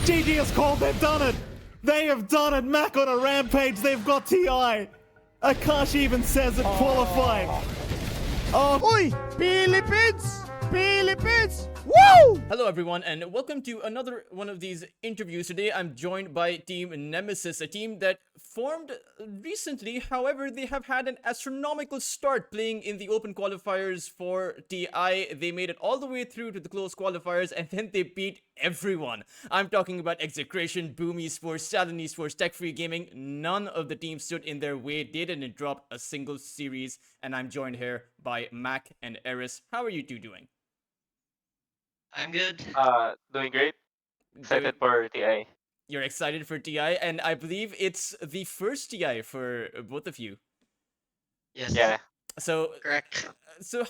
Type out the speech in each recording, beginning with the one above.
GG has called, they've done it! They have done it! Mac on a rampage, they've got TI! Akash even says it qualified! Oh, Uy! Philippines! Philippines! Woo! hello everyone and welcome to another one of these interviews. Today I'm joined by Team Nemesis, a team that formed recently. However, they have had an astronomical start playing in the open qualifiers for TI. They made it all the way through to the close qualifiers and then they beat everyone. I'm talking about Execration, Boom Esports, Talon Esports, Tech Free Gaming. None of the teams stood in their way. They didn't drop a single series, and I'm joined here by Mac and Erice. How are you two doing? I'm good. Doing great. Doing- Excited for TI. You're excited for TI, and I believe it's the first TI for both of you. Yes. Yeah. So, Correct.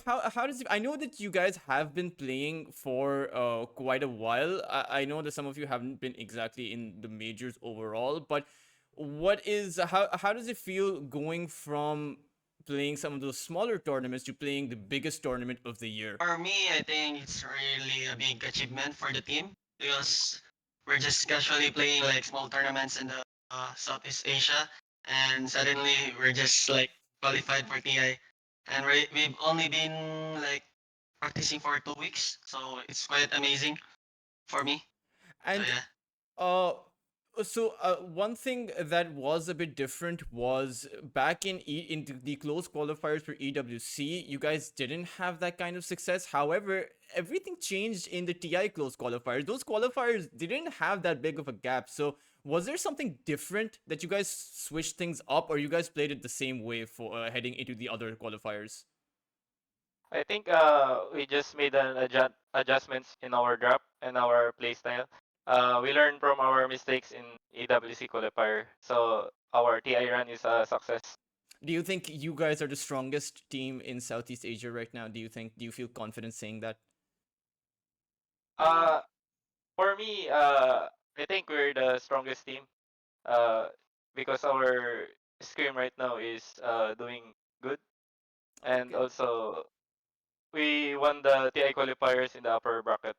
how does it? I know that you guys have been playing for quite a while. I know that some of you haven't been exactly in the majors overall, but how does it feel going from playing some of those smaller tournaments to playing the biggest tournament of the year? For me, I think it's really a big achievement for the team because we're just casually playing like small tournaments in the Southeast Asia, and suddenly we're just like qualified for TI, and we've only been like practicing for 2 weeks, so it's quite amazing for me. So And yeah. Uh, one thing that was a bit different was back in the close qualifiers for EWC, you guys didn't have that kind of success. However, everything changed in the TI close qualifiers. Those qualifiers didn't have that big of a gap. So, was there something different that you guys switched things up, or you guys played it the same way for heading into the other qualifiers? I think we just made an adjustments in our drop and our playstyle. We learned from our mistakes in EWC qualifier, so our TI run is a success. Do you think you guys are the strongest team in Southeast Asia right now? Do you feel confident saying that? Uh, for me, I think we're the strongest team. Uh, because our scrim right now is doing good, and Okay. also we won the TI qualifiers in the upper bracket.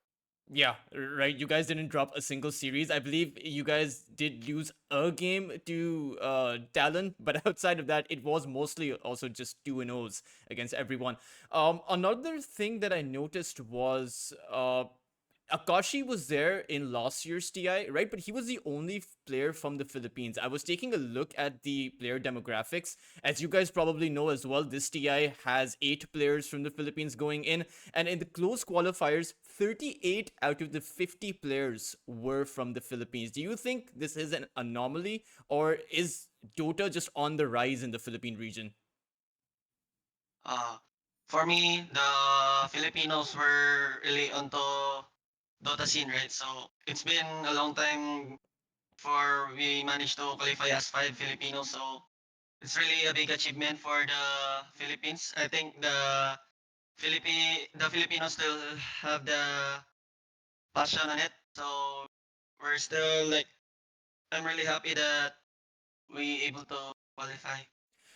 Yeah, right. You guys didn't drop a single series. I believe you guys did lose a game to Talon, but outside of that, it was mostly also just 2-0s against everyone. Another thing that I noticed was Akashi was there in last year's TI, right? But he was the only player from the Philippines. I was taking a look at the player demographics. As you guys probably know as well, this TI has 8 players from the Philippines going in. And in the close qualifiers, 38 out of the 50 players were from the Philippines. Do you think this is an anomaly, or is Dota just on the rise in the Philippine region? Uh, for me, the Filipinos were really onto Dota scene, right? So it's been a long time for we managed to qualify as 5 Filipinos. So it's really a big achievement for the Philippines. I think the Filipinos still have the passion on it. So we're still like I'm really happy that we able to qualify.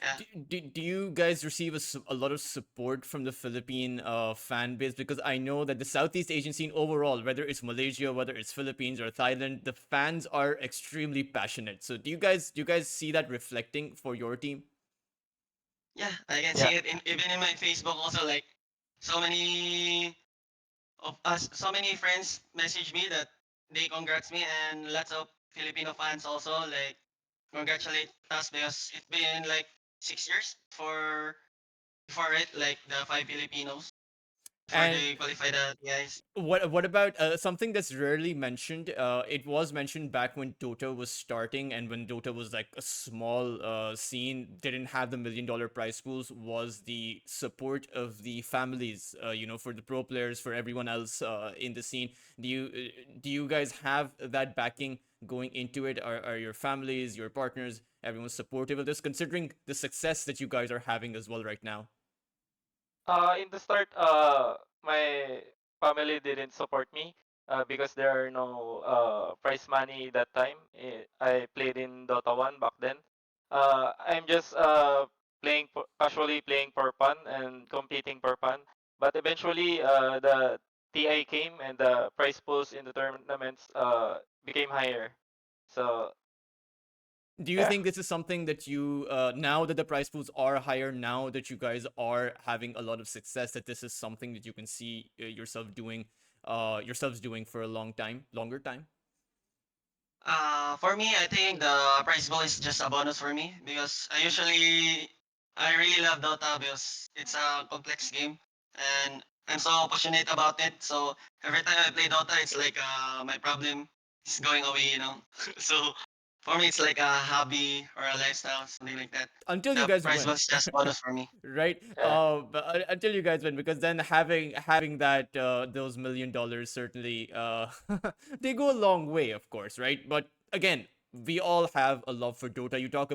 Yeah. Do you guys receive a lot of support from the Philippine fan base? Because I know that the Southeast Asian scene overall, whether it's Malaysia, whether it's Philippines or Thailand, the fans are extremely passionate. So do you guys see that reflecting for your team? Yeah, I can Yeah. see it even in my Facebook also like so many so many friends message me that they congrats me and lots of Filipino fans also like congratulate us because it's been like 6 years for it like the 5 Filipinos before And they qualify the TIs. what about something that's rarely mentioned? It was mentioned back when Dota was starting and when Dota was like a small scene, didn't have the $1 million prize pools. Was the support of the families, for the pro players, for everyone else in the scene. Do you guys have that backing going into it? Are your families, your partners, everyone supportive of this, considering the success that you guys are having as well right now? In the start, my family didn't support me because there are no prize money that time. I played in Dota 1 back then. I'm just casually playing for fun and competing for fun. But eventually, the TI came and the prize pools in the tournaments became higher. So Do you yeah, think this is something that you now that the prize pools are higher, now that you guys are having a lot of success, that this is something that you can see yourselves doing for a longer time? For me, I think the prize ball is just a bonus for me because I really love Dota because it's a complex game and I'm so passionate about it. So every time I play Dota, it's like my problem is going away, you know. So for me, it's like a hobby or a lifestyle, something like that. Until you The guys prize ball win. is just bonus for me. Right, yeah. but until you guys win, because then having that those $1 million certainly they go a long way, of course, right? But again, we all have a love for Dota. You talk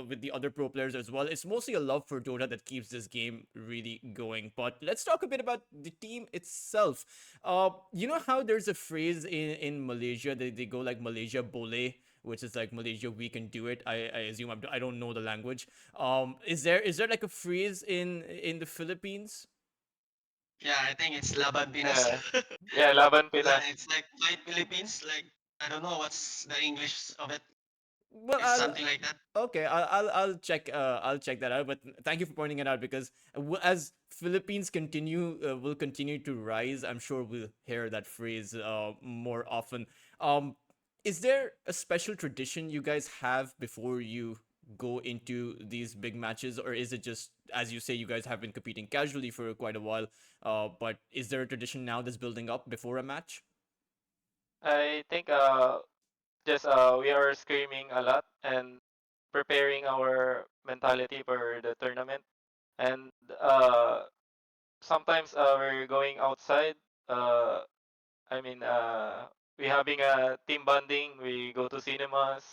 with the other pro players as well. It's mostly a love for Dota that keeps this game really going. But let's talk a bit about the team itself. You know how there's a phrase in Malaysia, they go like Malaysia Bole, which is like Malaysia, we can do it. I assume I don't know the language. Is there like a phrase in the Philippines? Yeah, I think it's Laban Pinas. Yeah, yeah, Laban Pinas. It's like Fight Philippines. Like I don't know what's the English of it. Well, It's something like that. okay, I'll check that out. But thank you for pointing it out, because as Philippines will continue to rise, I'm sure we'll hear that phrase more often. Um, is there a special tradition you guys have before you go into these big matches, or is it just, as you say, you guys have been competing casually for quite a while? But is there a tradition now that's building up before a match? I think just we are screaming a lot and preparing our mentality for the tournament. And sometimes we're going outside. Uh, I mean, we having a team bonding. We go to cinemas,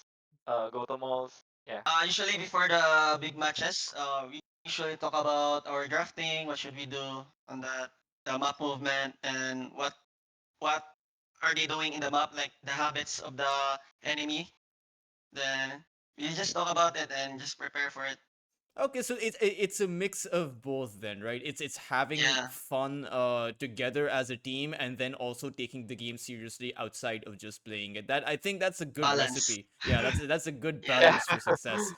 go to malls. Yeah. Usually before the big matches, we usually talk about our drafting, what should we do on the map movement, and what are they doing in the map, like the habits of the enemy. Then we just talk about it and just prepare for it. Okay, so it's a mix of both then, right? It's having Yeah, fun together as a team, and then also taking the game seriously outside of just playing it. That, I think that's a good balance. recipe. Yeah, that's a good Yeah. Yeah. balance for success.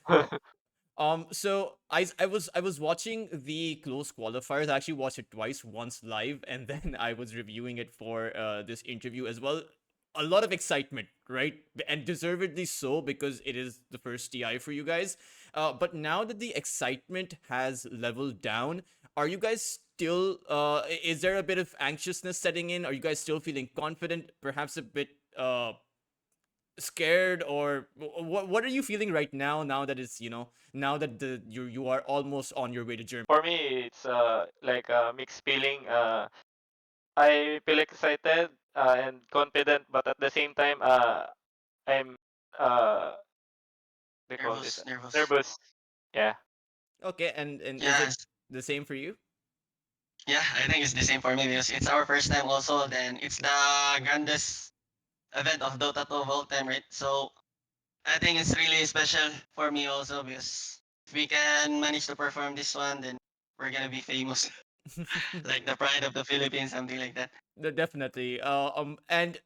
So I was watching the close qualifiers. I actually watched it twice, once live, and then I was reviewing it for this interview as well. A lot of excitement, right? And deservedly so, because it is the first TI for you guys. But now that the excitement has leveled down, are you guys still? Is there a bit of anxiousness setting in? Are you guys still feeling confident? Perhaps a bit scared, or what are you feeling right now, now that it's, now that you are almost on your way to Germany? For me, it's like a mixed feeling. I feel excited and confident, but at the same time, I'm they call this Nervous, nervous. nervous. Yeah. Okay, and is it Yes. the same for you? Yeah, I think it's the same for me because it's our first time also. Then it's the grandest event of Dota 2 of all time, right? So I think it's really special for me also because if we can manage to perform this one, then we're gonna be famous, like the pride of the Philippines, something like that. Definitely. And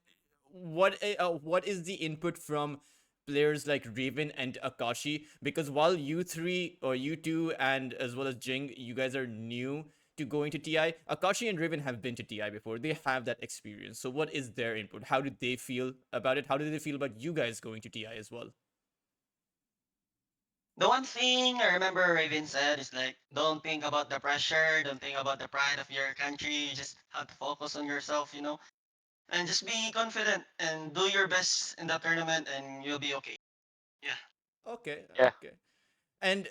what is the input from players like Raven and Akashi? Because while you three, or you two, and as well as Jing, you guys are new to going to TI. Akashi and Raven have been to TI before. They have that experience. So what is their input? How did they feel about it? How did they feel about you guys going to TI as well? The one thing I remember Raven said is like, don't think about the pressure, don't think about the pride of your country. You just have to focus on yourself, and just be confident and do your best in the tournament, and you'll be okay. Yeah. Okay, Yeah. okay. And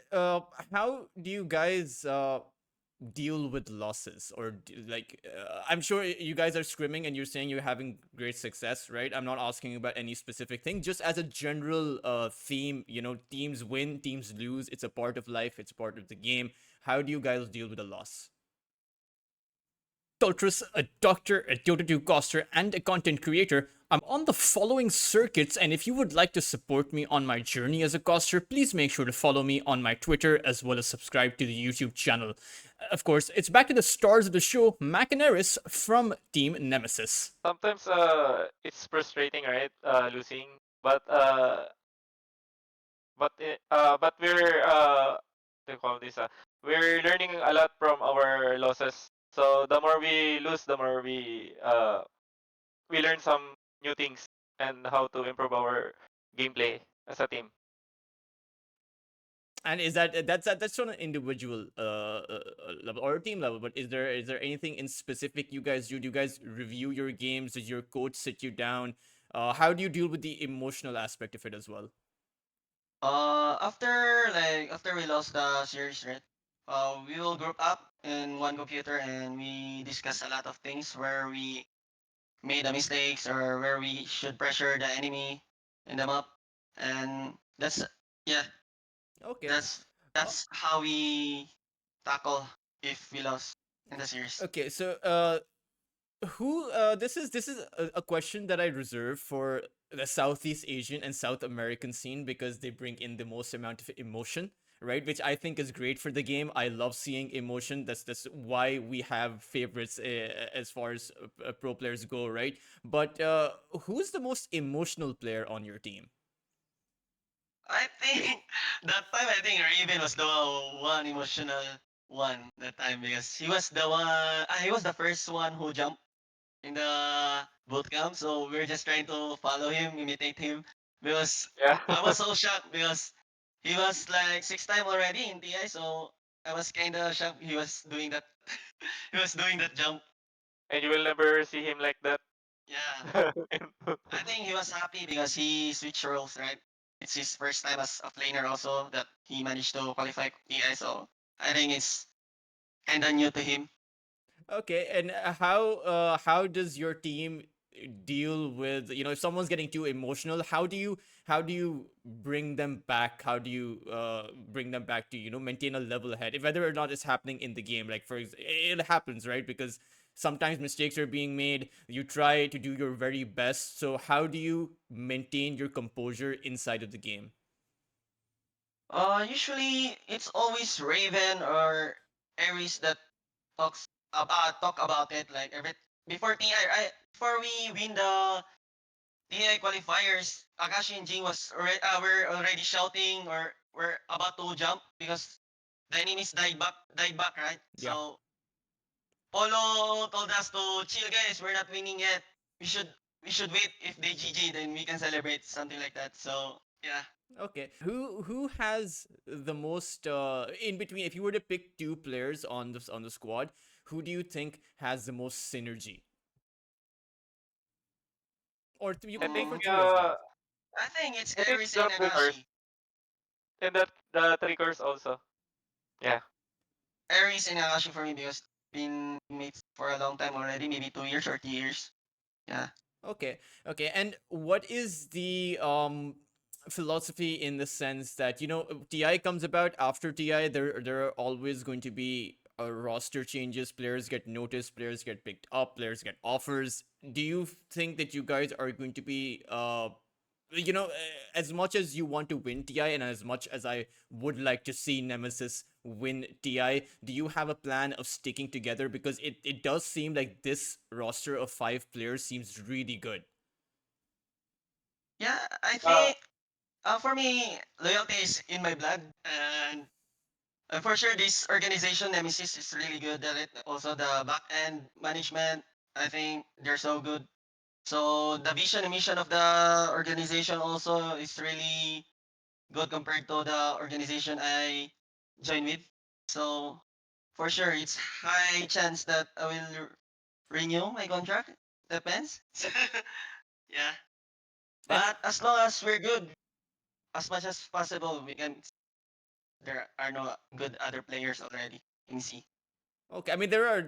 how do you guys deal with losses, or like, I'm sure you guys are scrimming and you're saying you're having great success, right? I'm not asking about any specific thing, just as a general theme. Teams win, teams lose. It's a part of life. It's part of the game. How do you guys deal with a loss? Adulteress, a doctor, a Dota 2 caster, and a content creator. I'm on the following circuits, and if you would like to support me on my journey as a caster, please make sure to follow me on my Twitter as well as subscribe to the YouTube channel. Of course, it's back to the stars of the show, Mac and Erice from Team Nemesis. Sometimes it's frustrating, right? Losing, but but we're what do you call this? We're learning a lot from our losses. So the more we lose, the more we learn some new things and how to improve our gameplay as a team. And is that's on an individual level or a team level? But is there anything in specific you guys do? Do you guys review your games? Does your coach sit you down? How do you deal with the emotional aspect of it as well? After we lost the series, right? We will group up in one computer and we discuss a lot of things where we made the mistakes or where we should pressure the enemy in the map, and yeah, Okay. that's how we tackle if we lost in the series. Okay. So who this is a question that I reserve for the Southeast Asian and South American scene because they bring in the most amount of emotion, right? Which I think is great for the game. I love seeing emotion. That's why we have favorites as far as pro players go, right? But who's the most emotional player on your team? I think that time I think Raven was the one emotional one that time because he was the first one who jumped in the boot camp. So we're just trying to follow him, imitate him. Because Yeah. I was so shocked because he was like 6 time already in TI. So I was kind of shocked he was doing that. He was doing that jump. And you will never see him like that. Yeah, I think he was happy because he switched roles, right? It's his first time as a planer also that he managed to qualify TI. So I think it's kind of new to him. Okay, and how does your team deal with, if someone's getting too emotional? How do you bring them back? How do you bring them back to maintain a level head, if whether or not it's happening in the game? Like it happens, right? Because sometimes mistakes are being made. You try to do your very best. So how do you maintain your composure inside of the game? Usually it's always Raven or Aries that talk about it like every before before we win the TI qualifiers. Akashi and Jing were already shouting or we're about to jump because the enemies died back, right? Yeah. So Polo told us to chill, guys. We're not winning yet. We should we should wait. If they GG, then we can celebrate something like that. So yeah. Okay. Who has the most in between, if you were to pick two players on the squad, who do you think has the most synergy? Or you I can go think for Mm, two as well. I think it's I think Aries the and triggers Nagashi. and the triggers also. Yeah. Aries and Nagashi for me because been mates for a long time already, maybe 2 years or 3 years. Yeah. Okay, okay. And what is the philosophy in the sense that TI comes about after TI? There are always going to be roster changes. Players get noticed. Players get picked up. Players get offers. Do you think that you guys are going to be as much as you want to win TI, and as much as I would like to see Nemesis win TI, do you have a plan of sticking together? Because it does seem like this roster of 5 players seems really good. Yeah, I Uh, think for me, loyalty is in my blood, and for sure, this organization Nemesis is really good at it. Also, the back end management, I think they're so good. So the vision and mission of the organization also is really good compared to the organization I joined with. So for sure, it's high chance that I will renew my contract. Depends. Yeah, And but as long as we're good, as much as possible, we can. There are no good other players already in C. okay, I mean there are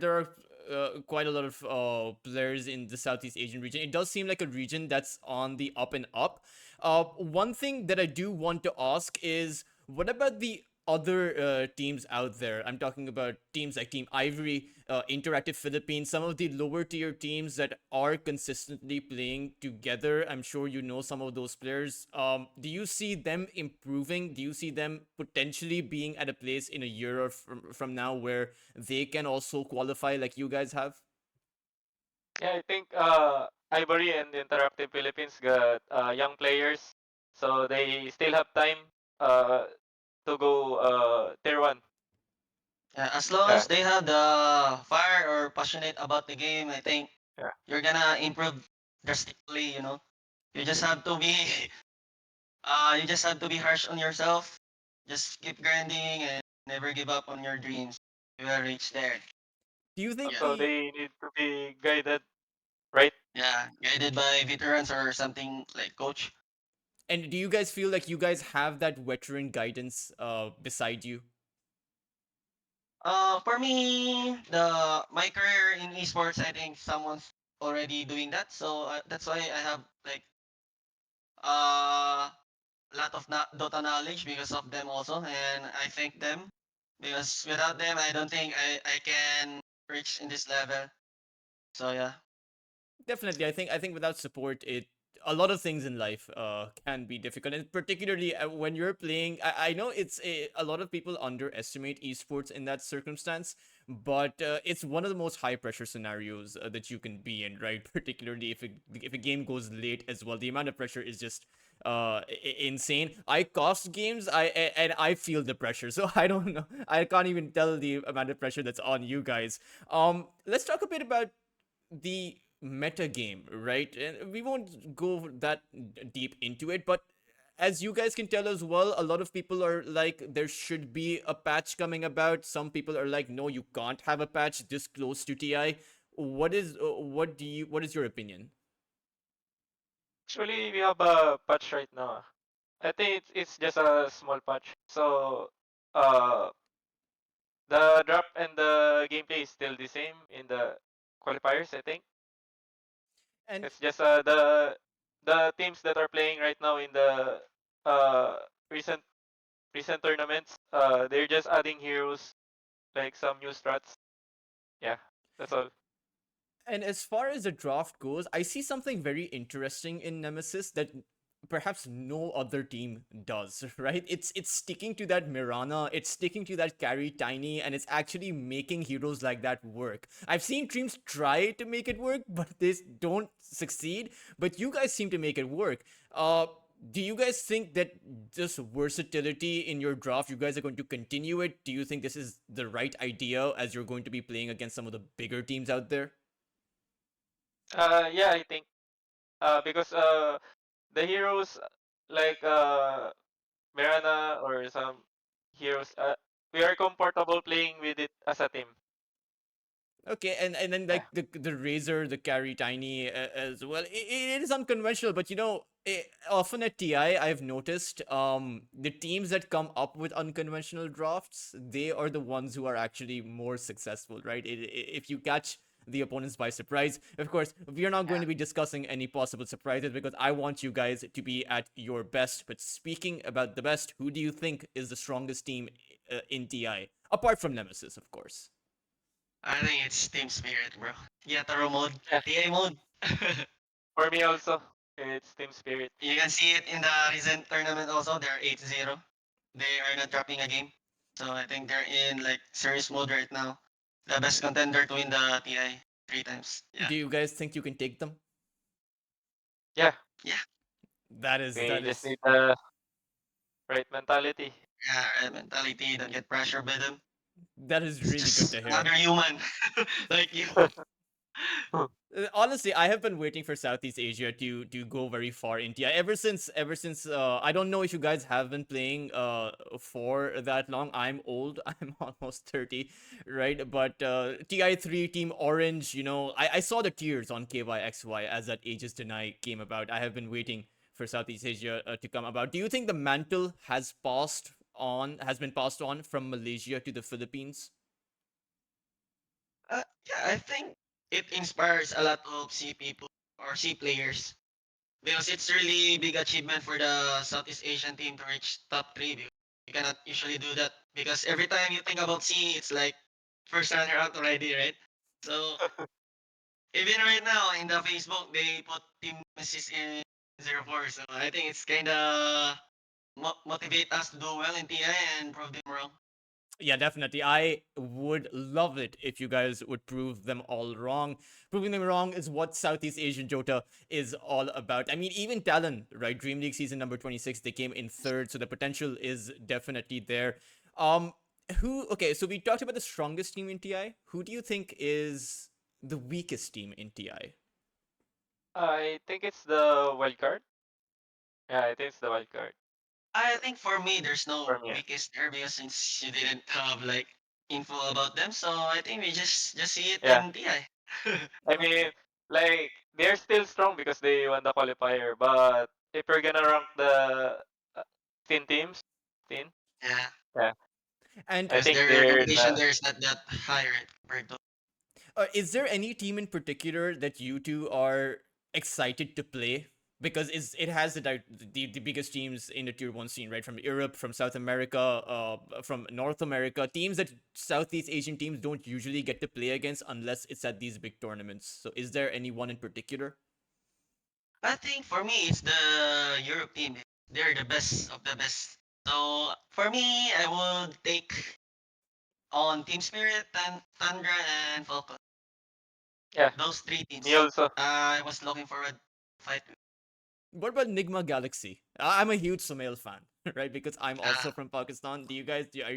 quite a lot of players in the Southeast Asian region. It does seem like a region that's on the up and up. One thing that I do want to ask is, what about the other teams out there. I'm talking about teams like Team Ivory, Interactive Philippines, some of the lower tier teams that are consistently playing together. I'm sure you know some of those players. Do you see them improving? Do you see them potentially being at a place in a year or from now where they can also qualify like you guys have? Yeah, I think Ivory and Interactive Philippines got young players, so they still have time uh, to go tier one. Yeah, as long Yeah, as they have the fire or passionate about the game, I think yeah. you're gonna improve drastically. You just have to be, you just have to be harsh on yourself. Just keep grinding and never give up on your dreams. You will reach there. Do you think Yeah, Also, the they need to be guided, right? yeah, guided by veterans or something like coach. and do you guys feel like you guys have that veteran guidance beside you? For me, the my career in esports, I think someone's already doing that. So that's why I have like a lot of Dota knowledge because of them also, and I thank them because without them, I don't think I can reach in this level. So yeah, Definitely, I think without support, it a lot of things in life can be difficult, and particularly when you're playing. I know a lot of people underestimate esports in that circumstance, but it's one of the most high pressure scenarios that you can be in, right? Particularly if a game goes late as well, the amount of pressure is just insane. I cost games, and I feel the pressure, so I don't know. I can't even tell the amount of pressure that's on you guys. Let's talk a bit about the meta game, right? And we won't go that deep into it, but as you guys can tell as well, a lot of people are like, there should be a patch coming about. Some people are like, no, you can't have a patch this close to TI. What is your opinion? Actually, we have a patch right now. I think it's just a small patch. So uh, the drop and the gameplay is still the same in the qualifiers. I think And it's just the teams that are playing right now in the uh, recent recent tournaments. They're just adding heroes like some new strats. Yeah, that's all. And as far as the draft goes, I see something very interesting in Nemesis that perhaps no other team does, right? It's sticking to that Mirana, it's sticking to that carry tiny, and it's actually making heroes like that work. I've seen teams try to make it work, but they don't succeed. But you guys seem to make it work. Do you guys think that this versatility in your draft, you guys are going to continue it? Do you think this is the right idea as you're going to be playing against some of the bigger teams out there? Yeah, I think because the heroes like Mirana or some heroes, we are comfortable playing with it as a team. Okay, and then Yeah. like the Razor, the carry tiny as well. It is unconventional, but often at TI, I've noticed the teams that come up with unconventional drafts, they are the ones who are actually more successful, right? If you catch the opponents by surprise, of course, we are not going yeah. to be discussing any possible surprises because I want you guys to be at your best. But speaking about the best, who do you think is the strongest team in TI apart from Nemesis, of course? I think it's team spirit, bro. Yataro mode, Yeah. TA mode. For me also, it's team spirit. You can see it in the recent tournament also. They're 8-0. They are not dropping a game. So I think they're in like serious mode right now. The best contender to win the TI three times. Yeah. Do you guys think you can take them? Yeah, Yeah. That is we that just is need the right mentality. Yeah. Right mentality. Don't get pressured by them. that is It's really good just to hear. another human like you. Honestly, I have been waiting for Southeast Asia to go very far into ever since I don't know if you guys have been playing for that long. I'm old. I'm almost 30, right? But TI3 Team Orange, I saw the tears on KYXY as that Aegis Deny came about. I have been waiting for Southeast Asia to come about. Do you think the mantle has been passed on from Malaysia to the Philippines? Yeah, I think it inspires a lot of C people or C players because it's really big achievement for the Southeast Asian team to reach top three. You cannot usually do that because every time you think about C, it's like first runner out already, right? So even right now in the Facebook, they put Team Nemesis in 04. So I think it's kind of motivate us to do well in TI and prove them wrong. Yeah, definitely. I would love it if you guys would prove them all wrong. Proving them wrong is what Southeast Asian Dota is all about. I mean, even Talon, right? Dream League season number 26, they came in third, so the potential is definitely there. Um, okay, so we talked about the strongest team in TI. Who do you think is the weakest team in TI? I think it's the wild card. Yeah, I think it's the wild card I think for me, there's for no me. weakest there because since you didn't have like info about them, so I think we just see it Yeah, in TI. I mean, like they're still strong because they won the qualifier. But if you're gonna rank the uh, thin teams, thin, Yeah, yeah, And I because think their they're in competition the there is not that high, right? Compared to Is there any team in particular that you two are excited to play? Because it has the biggest teams in the tier one scene, right? From Europe, from South America, from North America, teams that Southeast Asian teams don't usually get to play against unless it's at these big tournaments. So, is there any one in particular? I think for me, it's the Europe team. They're the best of the best. So for me, I would take on Team Spirit, Tundra, and Falcon. yeah. Those three Me teams. also. I was looking forward to fight. What about Nigma Galaxy? I'm a huge Sumail fan, right? Because I'm Uh, also from Pakistan. Are you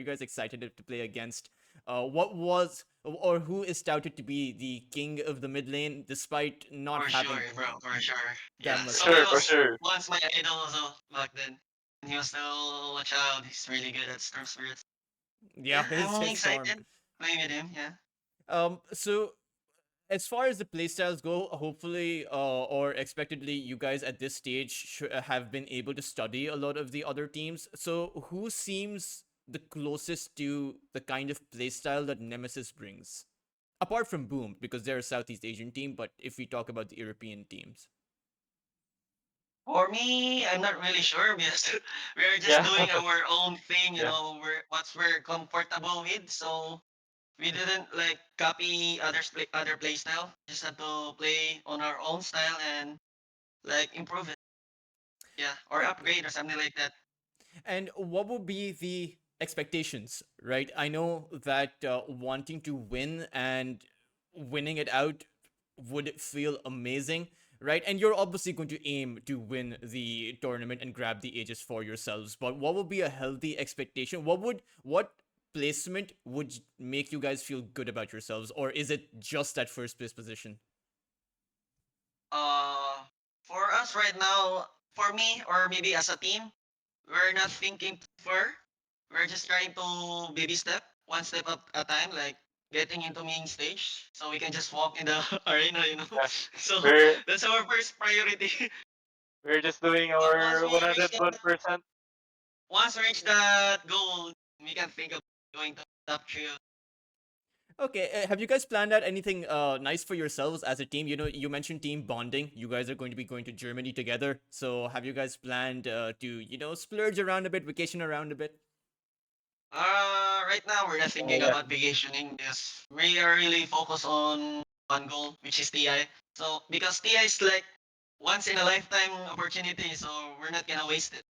guys excited to play against what was or who is touted to be the king of the mid lane, despite not for sure, having bro, for sure. that Yeah, For much? sure, Somail for was sure. once my idol also back then. When he was still a child, he's really good at Storm Spirits. Yeah, Yeah, I'm his storm. excited playing with him. Yeah. So as far as the playstyles go, hopefully or expectedly, you guys at this stage have been able to study a lot of the other teams. So who seems the closest to the kind of playstyle that Nemesis brings? Apart from Boom, because they're a Southeast Asian team, but if we talk about the European teams. For me, I'm not really sure because we're just Yeah, doing our own thing, yeah, we're comfortable with. So we didn't like copy other play style. Just had to play on our own style and like improve it. Yeah, or Okay. upgrade or something like that. And what would be the expectations, right? I know that wanting to win and winning it out would feel amazing, right? And you're obviously going to aim to win the tournament and grab the ages for yourselves. But what would be a healthy expectation? What placement would make you guys feel good about yourselves, or is it just that first place position? Uh, for us right now, for me or maybe as a team, we're not thinking too far. We're just trying to baby step, one step at a time, like getting into main stage, so we can just walk in the arena. yeah. So We're that's our first priority. we're just doing But once our we reach that, 101%. once we reach that goal, we can think of going to top trio. Okay, have you guys planned out anything nice for yourselves as a team? You know, you mentioned team bonding. You guys are going to be going to Germany together. So, have you guys planned to, splurge around a bit, vacation around a bit? Right now we're not thinking Yeah, about vacationing because we are really focused on one goal, which is TI. So because TI is like once in a lifetime opportunity, so we're not gonna waste it.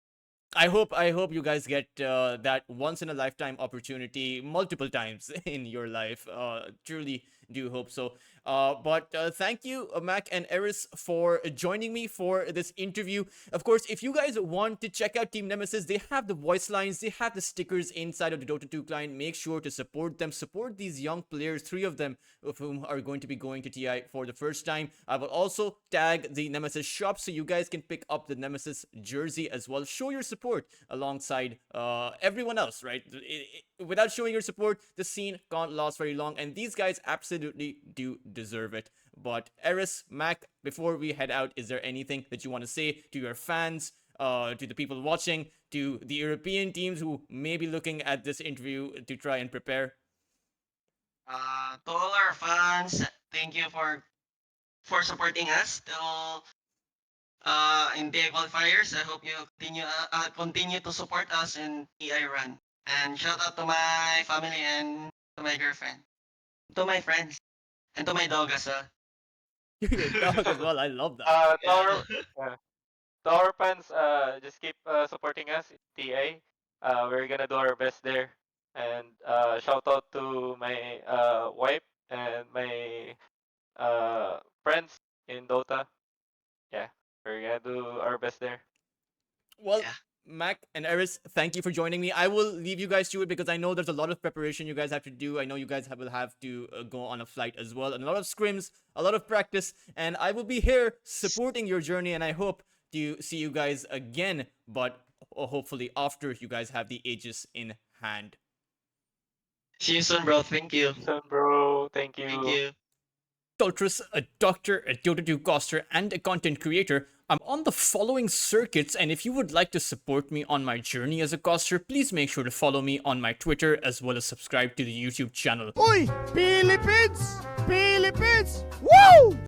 I hope you guys get that once in a lifetime opportunity multiple times in your life. Truly do hope so. But thank you, Mac and Eris, for joining me for this interview. Of course, if you guys want to check out Team Nemesis, they have the voice lines, they have the stickers inside of the Dota 2 client. Make sure to support them, support these young players, three of them of whom are going to be going to TI for the first time. I will also tag the Nemesis shop so you guys can pick up the Nemesis jersey as well. Show your support alongside everyone else, right? Without showing your support, the scene can't last very long, and these guys absolutely do deserve it. But Eris, Mac, before we head out, is there anything that you want to say to your fans, to the people watching, to the European teams who may be looking at this interview to try and prepare? To all our fans, thank you for supporting us. To In the qualifiers, I hope you continue to support us in TI run. And shout out to my family and to my girlfriend, to my friends, and to my dog as well. Your dog as well. I love that. To Yeah. our to our fans, just keep supporting us in TA. We're gonna do our best there. And shout out to my wife and my friends in Dota. Yeah, we're gonna do our best there. Well, Yeah. Mac and Eris, thank you for joining me. I will leave you guys to it because I know there's a lot of preparation you guys have to do. I know you guys will have to go on a flight as well, and a lot of scrims, a lot of practice, and I will be here supporting your journey. And I hope to see you guys again, but hopefully after you guys have the Aegis in hand. See you soon, bro. Thank you. So, bro, thank Thank you. you. Doltrus, a doctor, a Dota 2 caster, and a content creator. I'm on the following circuits, and if you would like to support me on my journey as a caster, please make sure to follow me on my Twitter as well as subscribe to the YouTube channel. Uy! Philippines! Philippines! Woo!